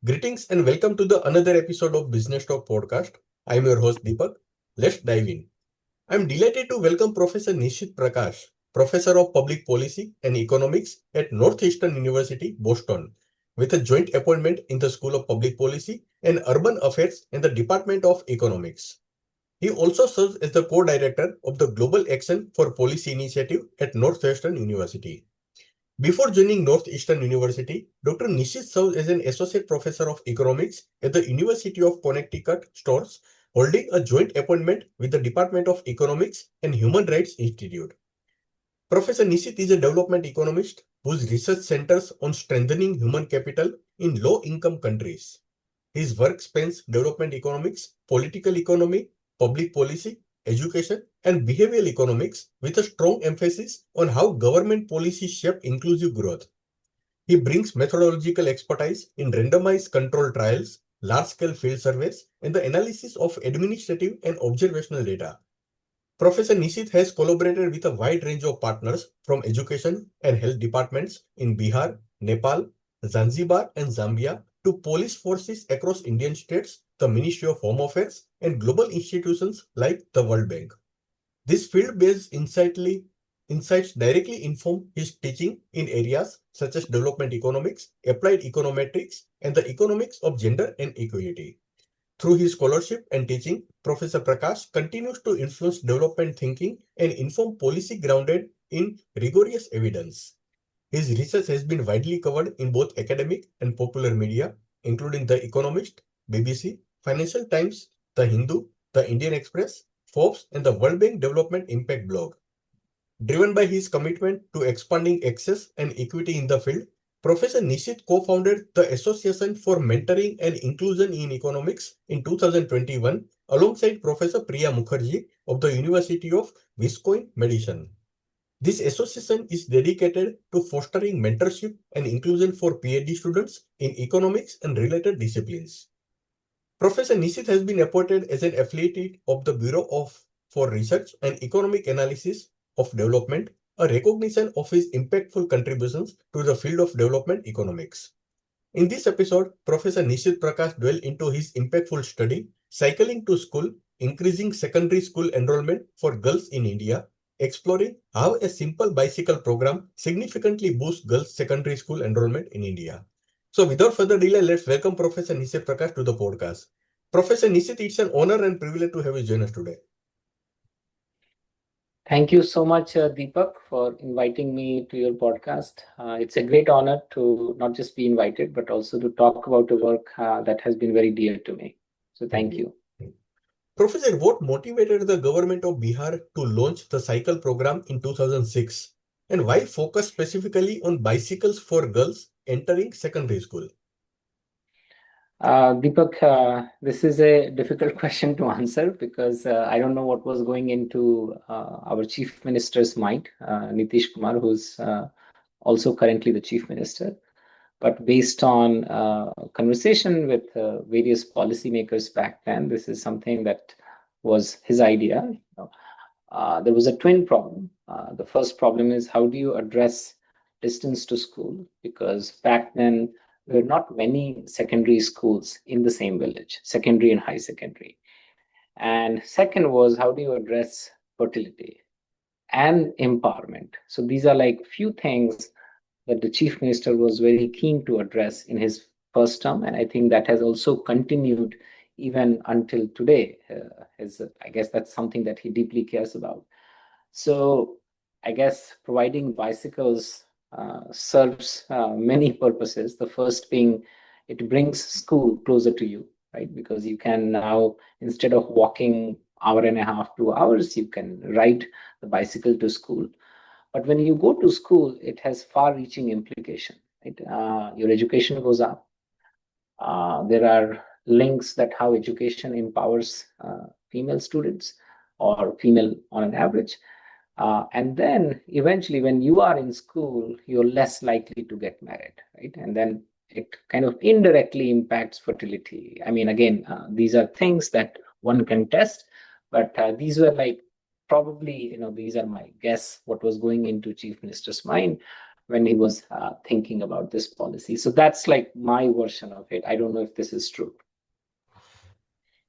Greetings and welcome to the another episode of Business Talk podcast. I am your host Deepak. Let's dive in. I am delighted to welcome Professor Nishith Prakash, Professor of Public Policy and Economics at Northeastern University, Boston, with a joint appointment in the School of Public Policy and Urban Affairs in the Department of Economics. He also serves as the co-director of the Global Action for Policy Initiative at Northeastern University. Before joining Northeastern University, Dr. Nishith served as an associate professor of economics at the University of Connecticut Stores, holding a joint appointment with the Department of Economics and Human Rights Institute. Professor Nishith is a development economist whose research centers on strengthening human capital in low-income countries. His work spans development economics, political economy, public policy, education, and behavioral economics with a strong emphasis on how government policies shape inclusive growth. He brings methodological expertise in randomized control trials, large-scale field surveys, and the analysis of administrative and observational data. Professor Nishith has collaborated with a wide range of partners from education and health departments in Bihar, Nepal, Zanzibar, and Zambia to police forces across Indian states, the Ministry of Home Affairs, and global institutions like the World Bank. This field-based insights directly inform his teaching in areas such as development economics, applied econometrics, and the economics of gender and equality. Through his scholarship and teaching, Professor Prakash continues to influence development thinking and inform policy grounded in rigorous evidence. His research has been widely covered in both academic and popular media, including The Economist, BBC, Financial Times, The Hindu, The Indian Express, Forbes, and the World Bank Development Impact blog. Driven by his commitment to expanding access and equity in the field, Professor Nishith co-founded the Association for Mentoring and Inclusion in Economics in 2021 alongside Professor Priya Mukherjee of the University of Wisconsin-Madison. This association is dedicated to fostering mentorship and inclusion for PhD students in economics and related disciplines. Professor Nishith has been appointed as an affiliate of the Bureau for Research and Economic Analysis of Development, a recognition of his impactful contributions to the field of development economics. In this episode, Professor Nishith Prakash dwells into his impactful study, Cycling to School, Increasing Secondary School Enrollment for Girls in India, exploring how a simple bicycle program significantly boosts girls' secondary school enrollment in India. So without further delay, let's welcome Professor Nishith Prakash to the podcast. Professor Nishith, it's an honor and privilege to have you join us today. Thank you so much, Deepak, for inviting me to your podcast. It's a great honor to not just be invited, but also to talk about a work that has been very dear to me. So thank you. Professor, what motivated the government of Bihar to launch the cycle program in 2006? And why focus specifically on bicycles for girls entering secondary school? Deepak, this is a difficult question to answer because I don't know what was going into our Chief Minister's mind, Nitish Kumar, who's also currently the Chief Minister. But based on conversation with various policymakers back then, this is something that was his idea. There was a twin problem. The first problem is, how do you address distance to school? Because back then, there were not many secondary schools in the same village, secondary and high secondary. And second was, how do you address fertility and empowerment? So these are like few things that the Chief Minister was very keen to address in his first term. And I think that has also continued even until today. I guess that's something that he deeply cares about. So I guess providing bicycles serves many purposes. The first being, it brings school closer to you, right? Because you can now, instead of walking hour and a half, 2 hours, you can ride the bicycle to school. But when you go to school, it has far-reaching implication. Right? Your education goes up. There are links that how education empowers female students or female on an average. And then eventually when you are in school, you're less likely to get married, right? And then it kind of indirectly impacts fertility. I mean, again, these are things that one can test, but these were like probably, these are my guess, what was going into Chief Minister's mind when he was thinking about this policy. So that's like my version of it. I don't know if this is true.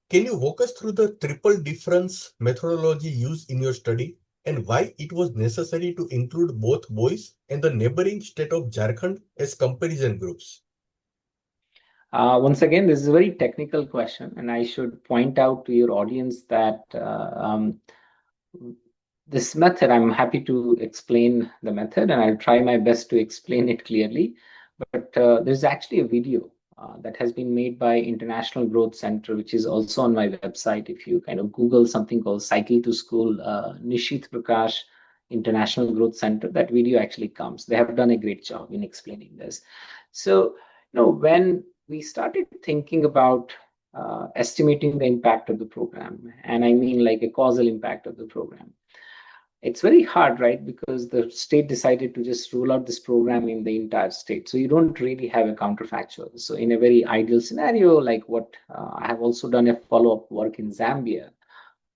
Can you walk us through the triple difference methodology used in your study and why it was necessary to include both boys and the neighboring state of Jharkhand as comparison groups? Once again, this is a very technical question, and I should point out to your audience that this method, I'm happy to explain the method, and I'll try my best to explain it clearly. But there's actually a video that has been made by International Growth Center, which is also on my website. If you kind of Google something called Cycle to School, Nishith Prakash, International Growth Center, that video actually comes. They have done a great job in explaining this. So, when we started thinking about estimating the impact of the program, and I mean like a causal impact of the program, it's very hard, right? Because the state decided to just roll out this program in the entire state. So you don't really have a counterfactual. So in a very ideal scenario, like what I have also done a follow-up work in Zambia,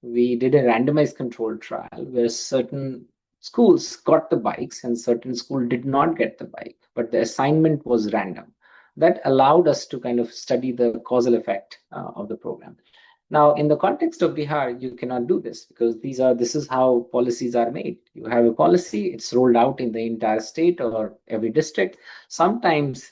we did a randomized control trial where certain schools got the bikes and certain schools did not get the bike, but the assignment was random. That allowed us to kind of study the causal effect of the program. Now, in the context of Bihar, you cannot do this because this is how policies are made. You have a policy, it's rolled out in the entire state or every district. Sometimes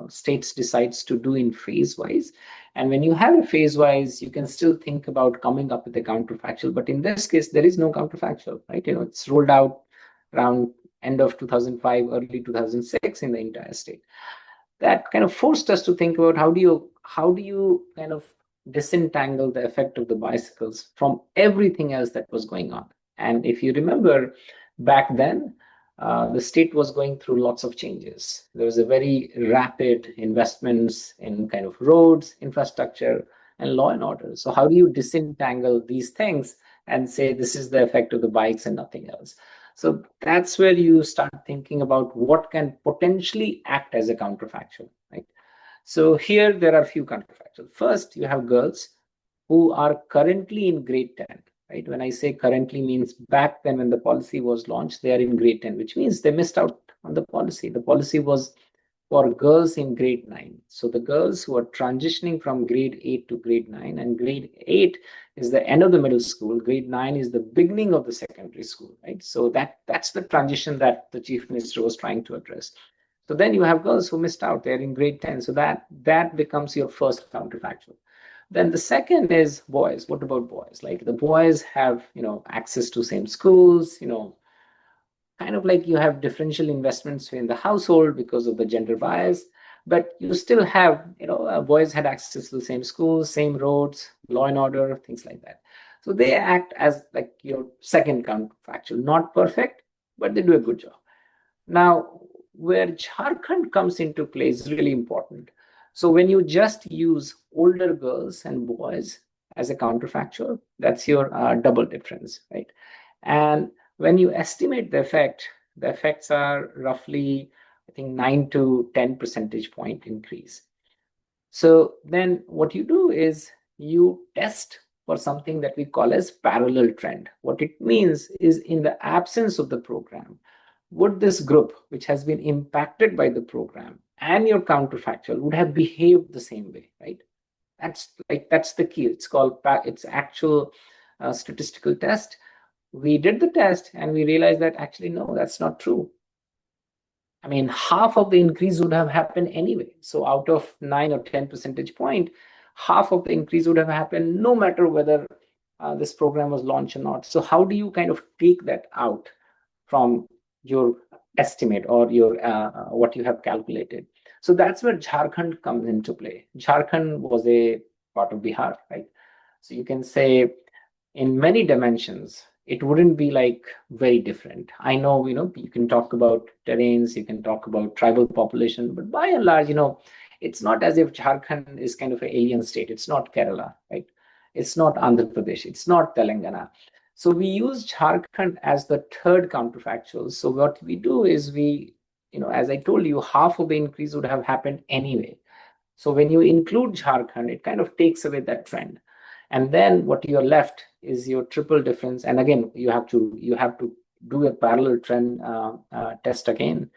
states decides to do in phase wise. And when you have a phase wise, you can still think about coming up with a counterfactual. But in this case, there is no counterfactual, right? It's rolled out around end of 2005, early 2006 in the entire state. That kind of forced us to think about how do you kind of disentangle the effect of the bicycles from everything else that was going on. And if you remember, back then, the state was going through lots of changes. There was a very rapid investments in kind of roads, infrastructure, and law and order. So how do you disentangle these things and say this is the effect of the bikes and nothing else? So that's where you start thinking about what can potentially act as a counterfactual, right? So here there are a few counterfactuals. First, you have girls who are currently in grade 10, right? When I say currently means back then when the policy was launched, they are in grade 10, which means they missed out on the policy. The policy was for girls in grade 9. So the girls who are transitioning from grade 8 to grade 9, and grade 8 is the end of the middle school, grade 9 is the beginning of the secondary school, right? So that's the transition that the chief minister was trying to address. So then you have girls who missed out, they're in grade 10. So that becomes your first counterfactual. Then the second is boys. What about boys? Like the boys have, access to same schools, kind of like you have differential investments in the household because of the gender bias, but you still have, boys had access to the same schools, same roads, law and order, things like that. So they act as like your second counterfactual, not perfect, but they do a good job. Now, where Jharkhand comes into play is really important. So when you just use older girls and boys as a counterfactual, that's your double difference, right? And when you estimate the effects are roughly, I think, 9 to 10 percentage point increase. So then what you do is you test for something that we call as parallel trend. What it means is in the absence of the program, would this group, which has been impacted by the program and your counterfactual, would have behaved the same way, right? That's the key. It's actual statistical test. We did the test and we realized that actually, no, that's not true. I mean, half of the increase would have happened anyway. So out of 9 or 10 percentage point, half of the increase would have happened no matter whether this program was launched or not. So how do you kind of take that out from your estimate or your what you have calculated? So that's where Jharkhand comes into play. Jharkhand was a part of Bihar, right? So you can say in many dimensions, it wouldn't be like very different. I know, you can talk about terrains, you can talk about tribal population, but by and large, it's not as if Jharkhand is kind of an alien state. It's not Kerala, right? It's not Andhra Pradesh. It's not Telangana. So we use Jharkhand as the third counterfactual. So what we do is as I told you, half of the increase would have happened anyway. So when you include Jharkhand, it kind of takes away that trend. And then what you're left is your triple difference. And again, you have to do a parallel trend test again.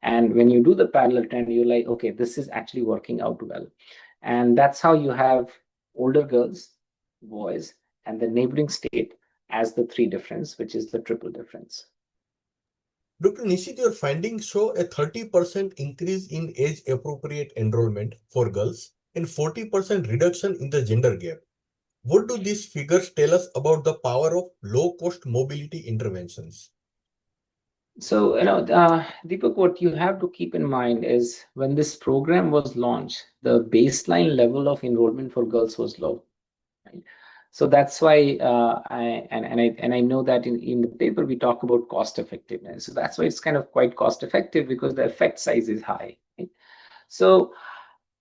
And when you do the parallel trend, you're like, okay, this is actually working out well. And that's how you have older girls, boys, and the neighboring state as the three difference, which is the triple difference. Dr. Nishith, your findings show a 30% increase in age-appropriate enrollment for girls and 40% reduction in the gender gap. What do these figures tell us about the power of low-cost mobility interventions? So, Deepak, what you have to keep in mind is when this program was launched, the baseline level of enrollment for girls was low. Right? So that's why I know that in the paper we talk about cost effectiveness. So that's why it's kind of quite cost effective because the effect size is high. Right? So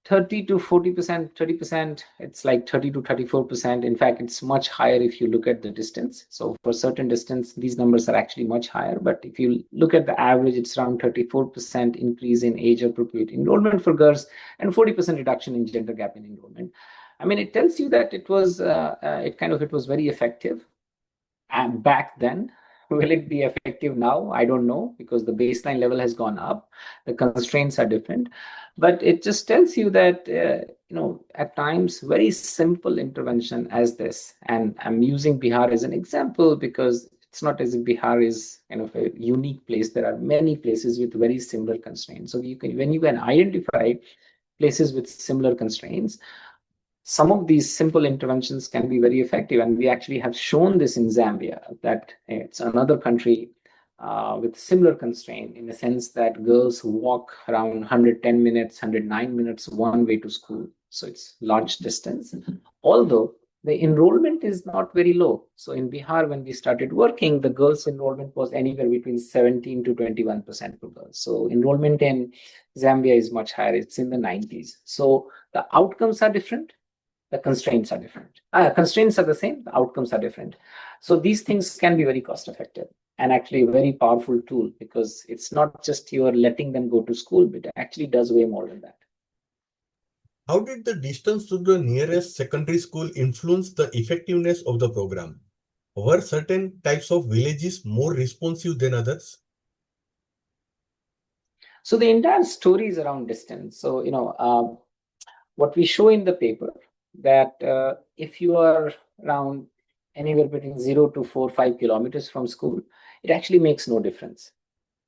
30 to 40%, 30%, it's like 30 to 34%. In fact, it's much higher if you look at the distance. So for certain distance, these numbers are actually much higher. But if you look at the average, it's around 34% increase in age appropriate enrollment for girls and 40% reduction in gender gap in enrollment. I mean, it tells you that it was it was very effective. And back then, will it be effective now? I don't know, because the baseline level has gone up, the constraints are different, but it just tells you that at times very simple intervention as this, and I'm using Bihar as an example because it's not as if Bihar is kind of a unique place. There are many places with very similar constraints. So when you can identify places with similar constraints, some of these simple interventions can be very effective. And we actually have shown this in Zambia, that it's another country with similar constraint, in the sense that girls walk around 110 minutes, 109 minutes one way to school. So it's large distance. Although the enrollment is not very low. So in Bihar, when we started working, the girls' enrollment was anywhere between 17 to 21% for girls. So enrollment in Zambia is much higher. It's in the 90s. So the outcomes are different, the constraints are different. Constraints are the same, the outcomes are different. So these things can be very cost effective and actually a very powerful tool, because it's not just you are letting them go to school, but it actually does way more than that. How did the distance to the nearest secondary school influence the effectiveness of the program? Were certain types of villages more responsive than others? So the entire story is around distance. So, what we show in the paper, that if you are around anywhere between 0 to 4 5 kilometers from school, it actually makes no difference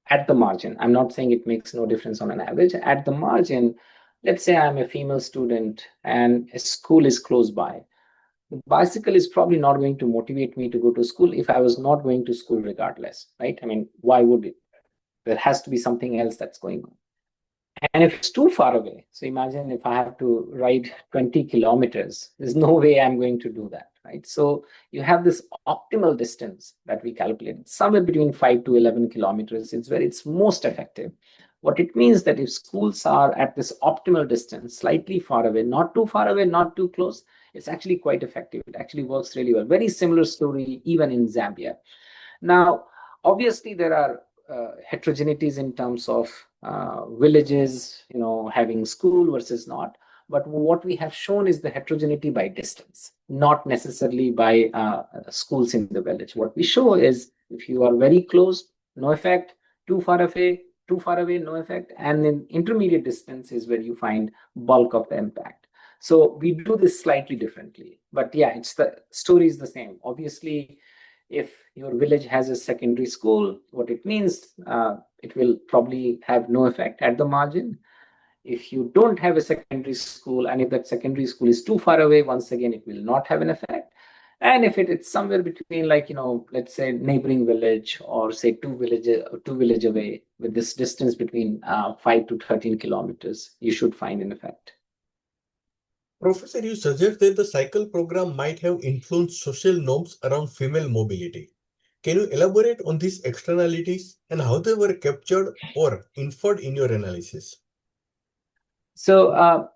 at the margin. I'm not saying it makes no difference on an average. At the margin, let's say I'm a female student and a school is close by. The bicycle is probably not going to motivate me to go to school if I was not going to school regardless, right? I mean, why would it? There has to be something else that's going on. And if it's too far away, so imagine if I have to ride 20 kilometers, there's no way I'm going to do that, right? So you have this optimal distance that we calculate, somewhere between 5 to 11 kilometers. It's most effective. What it means that if schools are at this optimal distance, slightly far away, not too far away, not too close, it's actually quite effective. It actually works really well. Very similar story even in Zambia. Now, obviously, there are heterogeneities in terms of villages, having school versus not. But what we have shown is the heterogeneity by distance, not necessarily by schools in the village. What we show is if you are very close, no effect; too far away, no effect; and in intermediate distance is where you find bulk of the impact. So we do this slightly differently. But yeah, it's the story is the same. Obviously, if your village has a secondary school, what it means, it will probably have no effect at the margin. If you don't have a secondary school, and if that secondary school is too far away, once again, it will not have an effect. And if it's somewhere between, like, let's say neighboring village, or say two village away, with this distance between 5 to 13 kilometers, you should find an effect. Professor, you suggest that the cycle program might have influenced social norms around female mobility. Can you elaborate on these externalities and how they were captured or inferred in your analysis? So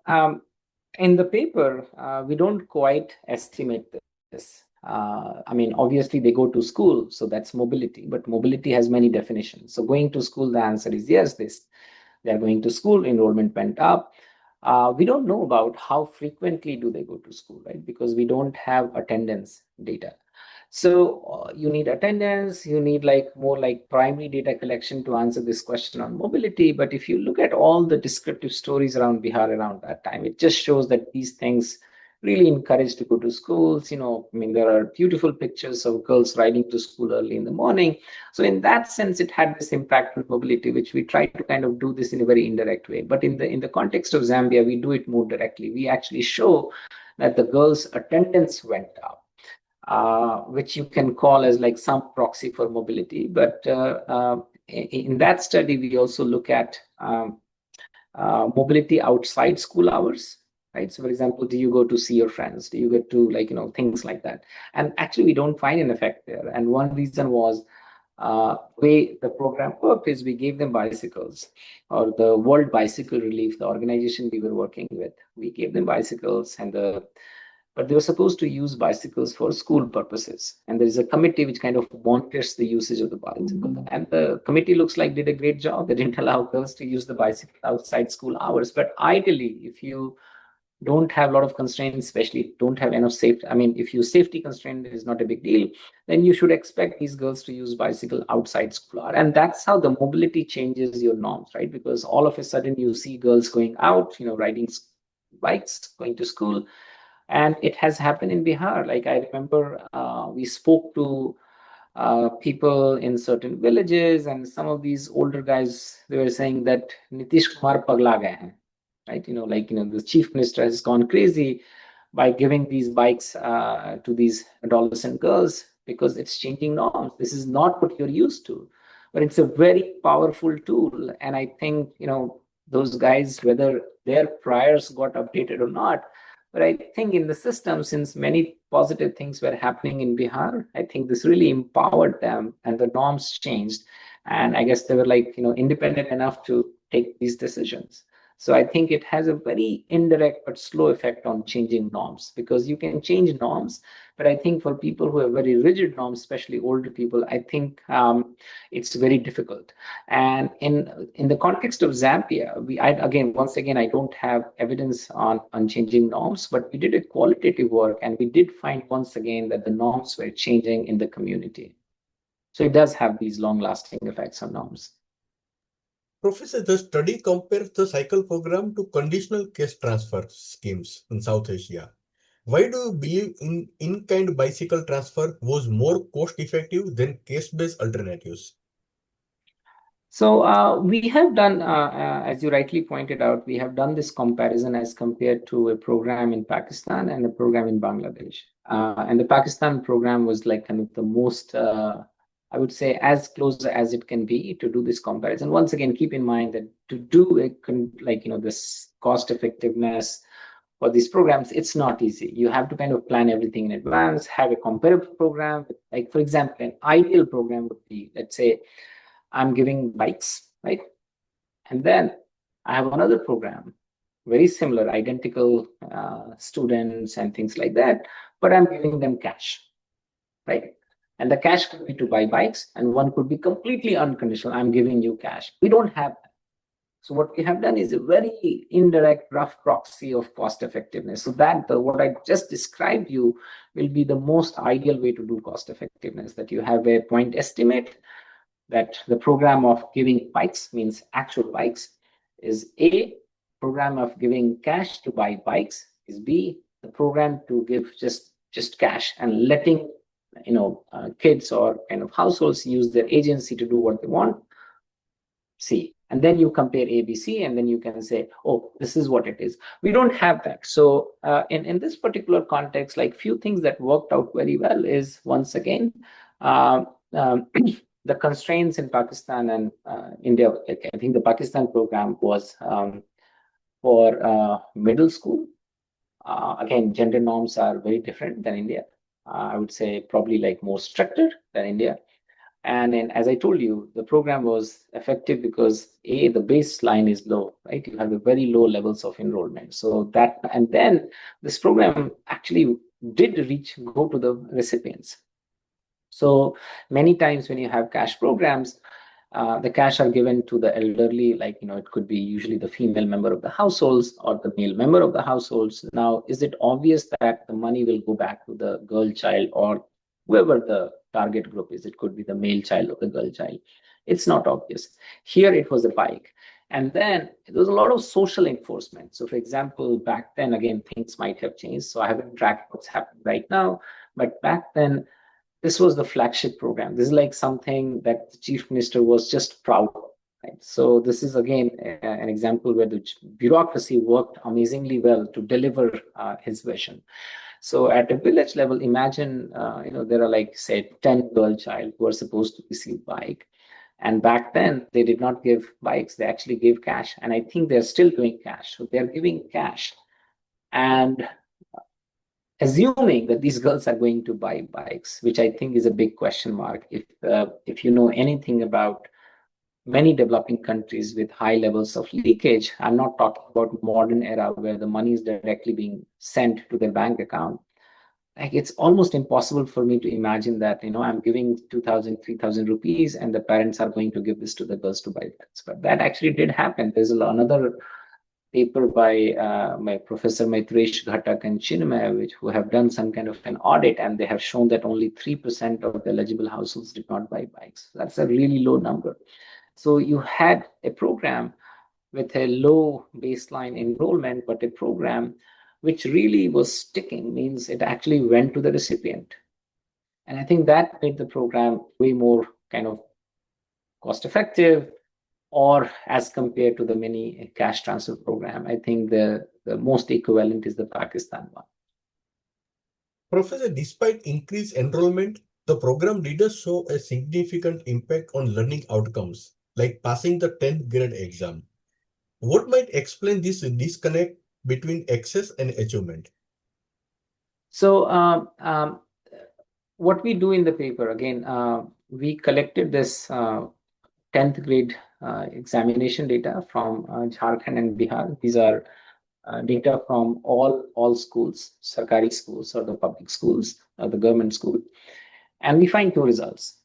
in the paper, we don't quite estimate this. I mean, obviously they go to school, so that's mobility, but mobility has many definitions. So going to school, the answer is yes, they're going to school, enrollment went up. We don't know about how frequently do they go to school, right? Because we don't have attendance data. So you need attendance, you need like more like primary data collection to answer this question on mobility. But if you look at all the descriptive stories around Bihar around that time, it just shows that these things really encourage to go to schools. I mean, there are beautiful pictures of girls riding to school early in the morning. So in that sense, it had this impact on mobility, which we try to kind of do this in a very indirect way. But in the context of Zambia, we do it more directly. We actually show that the girls' attendance went up, which you can call as like some proxy for mobility. But in that study, we also look at mobility outside school hours, right? So, for example, do you go to see your friends? Do you get to things like that? And actually, we don't find an effect there. And one reason was way the program worked is we gave them bicycles, or the World Bicycle Relief, the organization we were working with, we gave them bicycles, but they were supposed to use bicycles for school purposes. And there is a committee which kind of monitors the usage of the bicycle. And the committee looks like did a great job. They didn't allow girls to use the bicycle outside school hours. But ideally, if you don't have a lot of constraints, especially don't have enough safety, I mean, if you safety constraint is not a big deal, then you should expect these girls to use bicycle outside school hour. And that's how the mobility changes your norms, right? Because all of a sudden you see girls going out, riding bikes, going to school. And it has happened in Bihar. Like I remember we spoke to people in certain villages, and some of these older guys, they were saying that Nitish Kumar pagla gaye hain, right? The chief minister has gone crazy by giving these bikes to these adolescent girls because it's changing norms. This is not what you're used to, but it's a very powerful tool. And I think, those guys, whether their priors got updated or not, but I think in the system, since many positive things were happening in Bihar, I think this really empowered them and the norms changed. And I guess they were independent enough to take these decisions. So I think it has a very indirect but slow effect on changing norms, because you can change norms. But I think for people who have very rigid norms, especially older people, I think it's very difficult. And in the context of Zambia, once again, I don't have evidence on changing norms, but we did a qualitative work, and we did find once again that the norms were changing in the community. So it does have these long-lasting effects on norms. Professor, the study compares the cycle program to conditional cash transfer schemes in South Asia. Why do you believe in-kind bicycle transfer was more cost-effective than cash-based alternatives? So we have done, as you rightly pointed out, we have done this comparison as compared to a program in Pakistan and a program in Bangladesh. And the Pakistan program was like kind of the most, I would say, as close as it can be to do this comparison. Once again, keep in mind that to do this cost effectiveness for these programs, it's not easy. You have to kind of plan everything in advance, have a comparable program. Like, for example, an ideal program would be, let's say, I'm giving bikes, right? And then I have another program, very similar, identical students and things like that, but I'm giving them cash, right? And the cash could be to buy bikes, and one could be completely unconditional. I'm giving you cash. We don't have that. So what we have done is a very indirect, rough proxy of cost effectiveness. So that what I just described you will be the most ideal way to do cost effectiveness, that you have a point estimate, that the program of giving bikes, means actual bikes, is A. Program of giving cash to buy bikes is B. The program to give just cash and letting kids or kind of households use their agency to do what they want, C. And then you compare A, B, C, and then you can say, oh, this is what it is. We don't have that. So in this particular context, like few things that worked out very well is, once again, the constraints in Pakistan and India. Like, I think the Pakistan program was for middle school. Again, gender norms are very different than India. I would say probably like more stricter than India. And as I told you, the program was effective because A, the baseline is low, right? You have a very low levels of enrollment. So that, and then this program actually did go to the recipients. So many times when you have cash programs, the cash are given to the elderly, it could be usually the female member of the households or the male member of the households. Now, is it obvious that the money will go back to the girl child or whoever the target group is. It could be the male child or the girl child. It's not obvious. Here it was a bike. And then there was a lot of social enforcement. So for example, back then, again, things might have changed. So I haven't tracked what's happening right now. But back then, this was the flagship program. This is like something that the chief minister was just proud of. Right? So this is again an example where the bureaucracy worked amazingly well to deliver his vision. So at a village level, imagine there are like say 10 girl child who are supposed to receive bike. And back then they did not give bikes, they actually gave cash. And I think they're still doing cash. So they're giving cash and assuming that these girls are going to buy bikes, which I think is a big question mark. If you know anything about many developing countries with high levels of leakage, I'm not talking about modern era where the money is directly being sent to their bank account. Like it's almost impossible for me to imagine that I'm giving 2,000 3,000 rupees and the parents are going to give this to the girls to buy bikes. But that actually did happen. There's another paper by my Professor Maitresh Ghatak and Chinmay, who have done some kind of an audit, and they have shown that only 3% of the eligible households did not buy bikes. That's a really low number. So you had a program with a low baseline enrollment, but a program which really was sticking, means it actually went to the recipient. And I think that made the program way more kind of cost effective, or as compared to the many cash transfer program. I think the most equivalent is the Pakistan one. Professor, despite increased enrollment, the program did show a significant impact on learning outcomes, like passing the 10th grade exam. What might explain this disconnect between access and achievement? So what we do in the paper, again, we collected this 10th grade examination data from Jharkhand and Bihar. These are data from all schools, Sarkari schools or the public schools or the government school. And we find two results.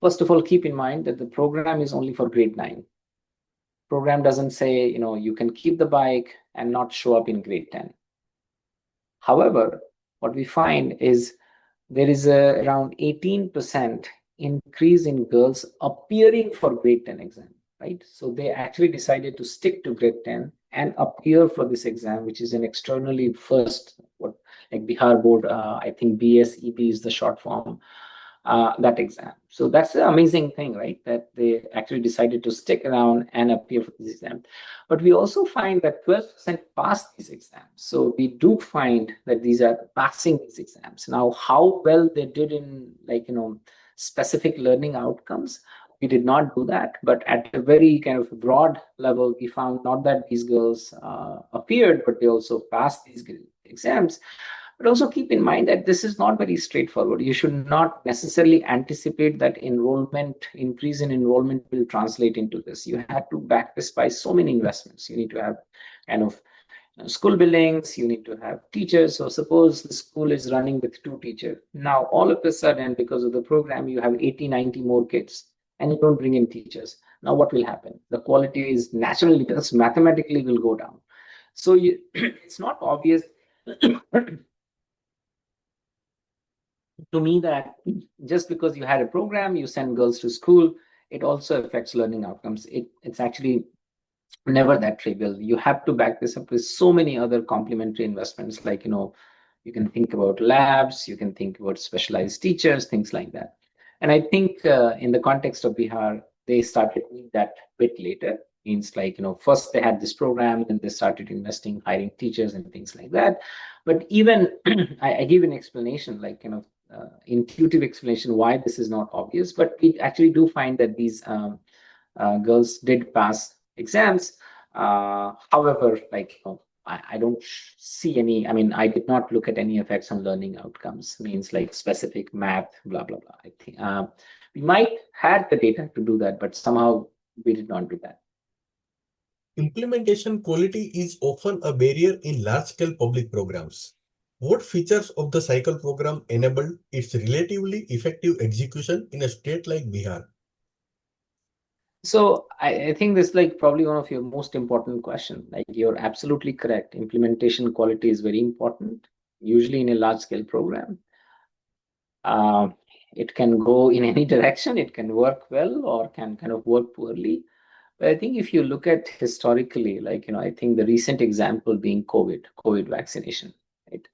First of all, keep in mind that the program is only for grade 9. Program doesn't say, you can keep the bike and not show up in grade 10. However, what we find is there is around 18% increase in girls appearing for grade 10 exam, right? So they actually decided to stick to grade 10 and appear for this exam, which is an externally first, like Bihar board, I think BSEB is the short form, that exam. So that's the amazing thing, right? That they actually decided to stick around and appear for this exam. But we also find that 12% pass these exams. So we do find that these are passing these exams. Now, how well they did in specific learning outcomes, we did not do that. But at a very kind of broad level, we found not that these girls appeared, but they also passed these exams. But also keep in mind that this is not very straightforward. You should not necessarily anticipate that increase in enrollment will translate into this. You have to back this by so many investments. You need to have kind of school buildings, you need to have teachers. So suppose the school is running with 2 teachers. Now, all of a sudden, because of the program, you have 80, 90 more kids and you don't bring in teachers. Now, what will happen? The quality is naturally, just mathematically will go down. So it's not obvious to me that just because you had a program, you send girls to school, it also affects learning outcomes. It's actually never that trivial. You have to back this up with so many other complementary investments, like you can think about labs, you can think about specialized teachers, things like that. And I think in the context of Bihar, they started doing that bit later. Means like first they had this program, then they started investing, hiring teachers and things like that. But even I give an explanation, like intuitive explanation why this is not obvious, but we actually do find that these girls did pass exams. However, I don't see any, I did not look at any effects on learning outcomes, means like specific math, blah, blah, blah. I think we might have the data to do that, but somehow we did not do that. Implementation quality is often a barrier in large-scale public programs. What features of the cycle program enabled its relatively effective execution in a state like Bihar? So I think this is like probably one of your most important questions. Like you're absolutely correct. Implementation quality is very important, usually in a large scale program. it can go in any direction. It can work well or can kind of work poorly. But I think if you look at historically, I think the recent example being COVID vaccination, right?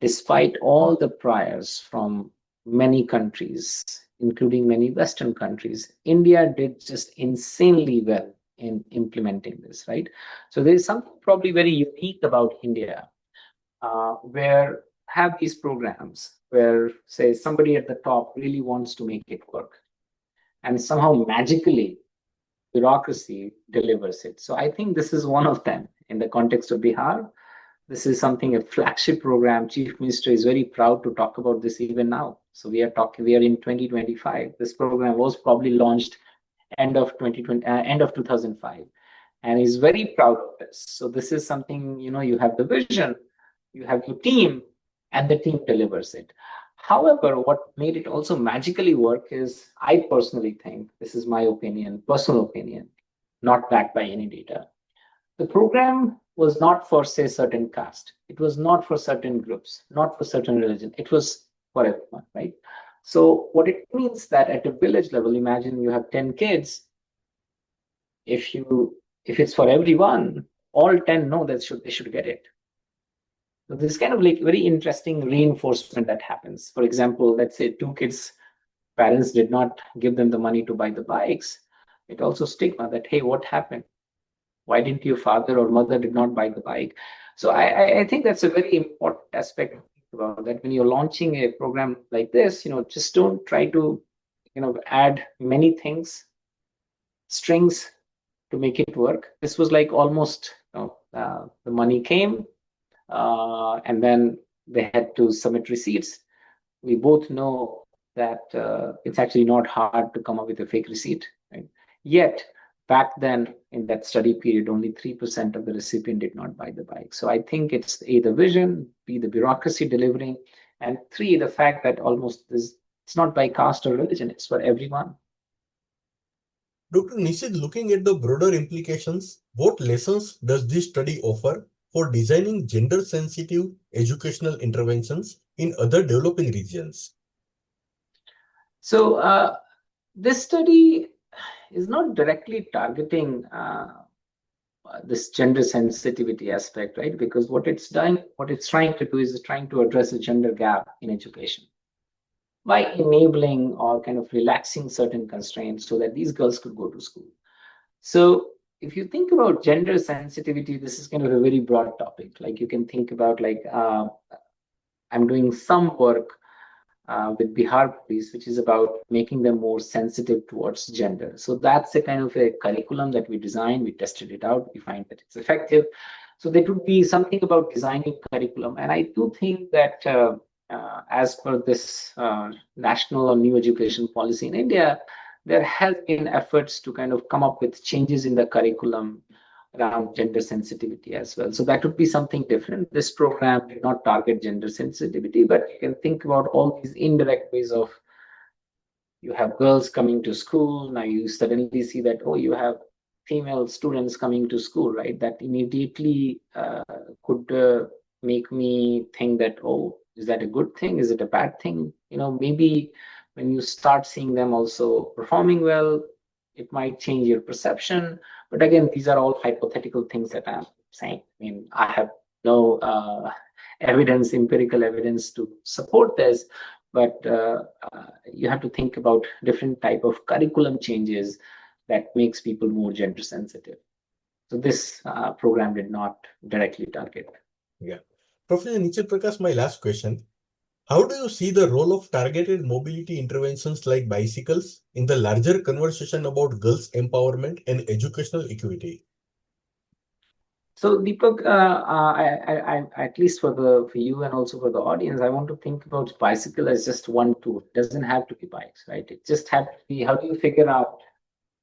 Despite all the priors from many countries, including many Western countries, India did just insanely well in implementing this, right? So there is something probably very unique about India, where have these programs where, say, somebody at the top really wants to make it work, and somehow magically bureaucracy delivers it. So I think this is one of them in the context of Bihar. This is something, a flagship program. Chief Minister is very proud to talk about this even now. So we are in 2025. This program was probably launched end of 2020, end of 2005, and he's very proud of this. So this is something, you have the vision, you have your team, and the team delivers it. However, what made it also magically work is, I personally think, this is my opinion, personal opinion, not backed by any data. The program was not for, say, certain caste. It was not for certain groups, not for certain religion. It was for everyone, right? So what it means that at a village level, imagine you have 10 kids. If it's for everyone, all 10 know that they should get it. So this is kind of like very interesting reinforcement that happens. For example, let's say 2 kids, parents did not give them the money to buy the bikes. It also stigma that, hey, what happened? Why didn't your father or mother did not buy the bike? So I think that's a very important aspect to think about, that when you're launching a program like this, just don't try to, add many strings to make it work. This was like almost, the money came, and then they had to submit receipts. We both know that it's actually not hard to come up with a fake receipt, right? Yet, back then, in that study period, only 3% of the recipient did not buy the bike. So I think it's A, the vision, B, the bureaucracy delivering, and 3, the fact that it's not by caste or religion, it's for everyone. Dr. Nishith, looking at the broader implications, what lessons does this study offer for designing gender-sensitive educational interventions in other developing regions? So this study is not directly targeting this gender sensitivity aspect, right? Because what it's trying to do is trying to address a gender gap in education by enabling or kind of relaxing certain constraints so that these girls could go to school. So if you think about gender sensitivity, this is kind of a very broad topic. Like you can think about I'm doing some work with Bihar Police, which is about making them more sensitive towards gender. So that's a kind of a curriculum that we designed. We tested it out. We find that it's effective. So there would be something about designing curriculum. And I do think that as per this national or new education policy in India, there has been efforts to kind of come up with changes in the curriculum around gender sensitivity as well. So that would be something different. This program did not target gender sensitivity, but you can think about all these indirect ways of, you have girls coming to school, now you suddenly see that, oh, you have female students coming to school, right? That immediately could make me think that, oh, is that a good thing? Is it a bad thing? Maybe when you start seeing them also performing well, it might change your perception. But again, these are all hypothetical things that I'm saying. I mean, I have no empirical evidence to support this, but you have to think about different type of curriculum changes that makes people more gender sensitive. So this program did not directly target. Yeah. Professor Nishith Prakash, my last question. How do you see the role of targeted mobility interventions like bicycles in the larger conversation about girls' empowerment and educational equity? So Deepak, I, at least for you and also for the audience, I want to think about bicycle as just one tool. It doesn't have to be bikes, right? It just have to be, how do you figure out,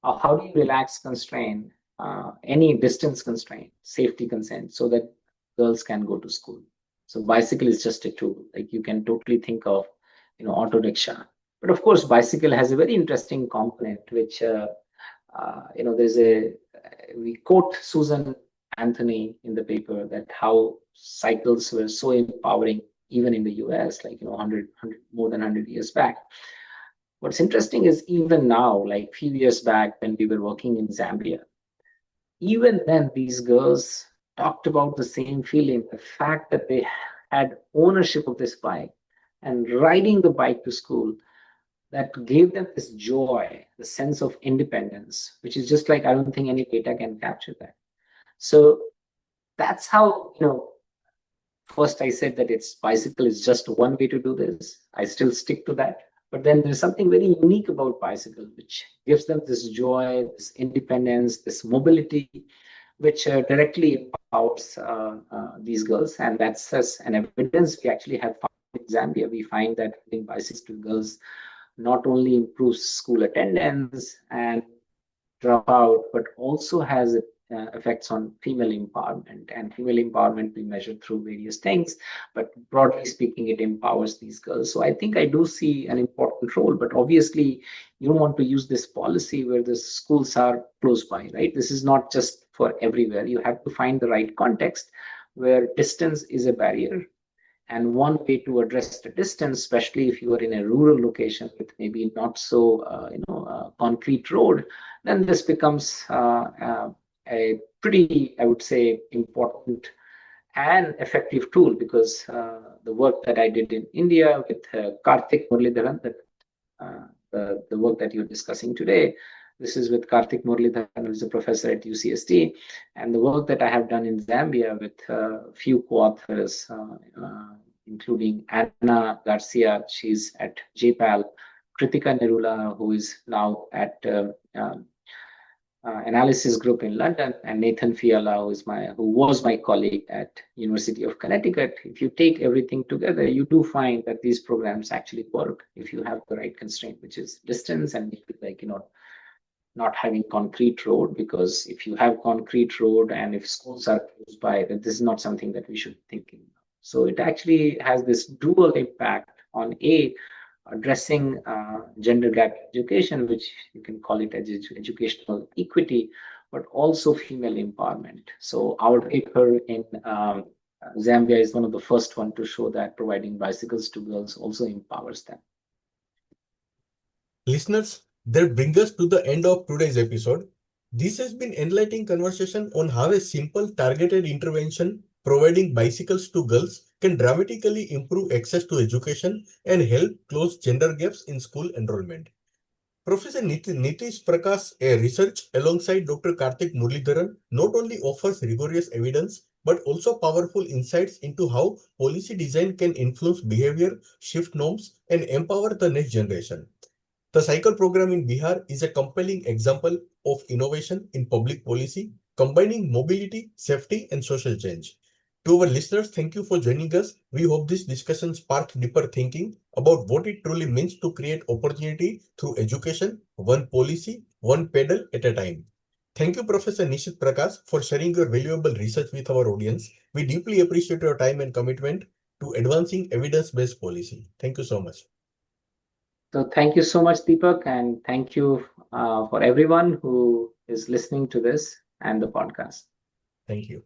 how do you relax constraint, any distance constraint, safety constraint, so that girls can go to school. So bicycle is just a tool. Like you can totally think of, auto rickshaw. But of course, bicycle has a very interesting component, which, we quote Susan Anthony in the paper that how cycles were so empowering even in the US, like, 100, more than 100 years back. What's interesting is even now, like few years back when we were working in Zambia, even then these girls talked about the same feeling, the fact that they had ownership of this bike and riding the bike to school, that gave them this joy, the sense of independence, which is just like, I don't think any data can capture that. So that's how, first I said that it's bicycle is just one way to do this. I still stick to that. But then there's something very unique about bicycle, which gives them this joy, this independence, this mobility, which directly empowers these girls. And that's an evidence we actually have found in Zambia. We find that riding bicycles to girls not only improves school attendance and dropout, but also has effects on female empowerment. And female empowerment we measure through various things, but broadly speaking, it empowers these girls. So I think I do see an important role, but obviously you don't want to use this policy where the schools are close by, right? This is not just for everywhere. You have to find the right context where distance is a barrier. And one way to address the distance, especially if you are in a rural location with maybe not so, concrete road, then this becomes a pretty, I would say, important and effective tool, because the work that I did in India with Karthik Muralidharan, the work that you're discussing today, this is with Karthik Muralidharan, who is a professor at UCSD, and the work that I have done in Zambia with a few co-authors, including Anna Garcia, she's at JPAL, Kritika Nerula, who is now at Analysis Group in London, and Nathan Fiala, who was my colleague at University of Connecticut. If you take everything together, you do find that these programs actually work if you have the right constraint, which is distance, and not having concrete road, because if you have concrete road and if schools are close by, then this is not something that we should be thinking about. So it actually has this dual impact on addressing gender gap education, which you can call it educational equity, but also female empowerment. So our paper in Zambia is one of the first one to show that providing bicycles to girls also empowers them. Listeners, that brings us to the end of today's episode. This has been enlightening conversation on how a simple targeted intervention providing bicycles to girls can dramatically improve access to education and help close gender gaps in school enrollment. Professor Nishith Prakash, a research alongside Dr. Karthik Muralidharan, not only offers rigorous evidence but also powerful insights into how policy design can influence behavior, shift norms, and empower the next generation. The cycle program in Bihar is a compelling example of innovation in public policy, combining mobility, safety, and social change. To our listeners, thank you for joining us. We hope this discussion sparked deeper thinking about what it truly means to create opportunity through education, one policy, one pedal at a time. Thank you, Professor Nishith Prakash, for sharing your valuable research with our audience. We deeply appreciate your time and commitment to advancing evidence-based policy. Thank you so much. So thank you so much, Deepak, and thank you for everyone who is listening to this and the podcast. Thank you.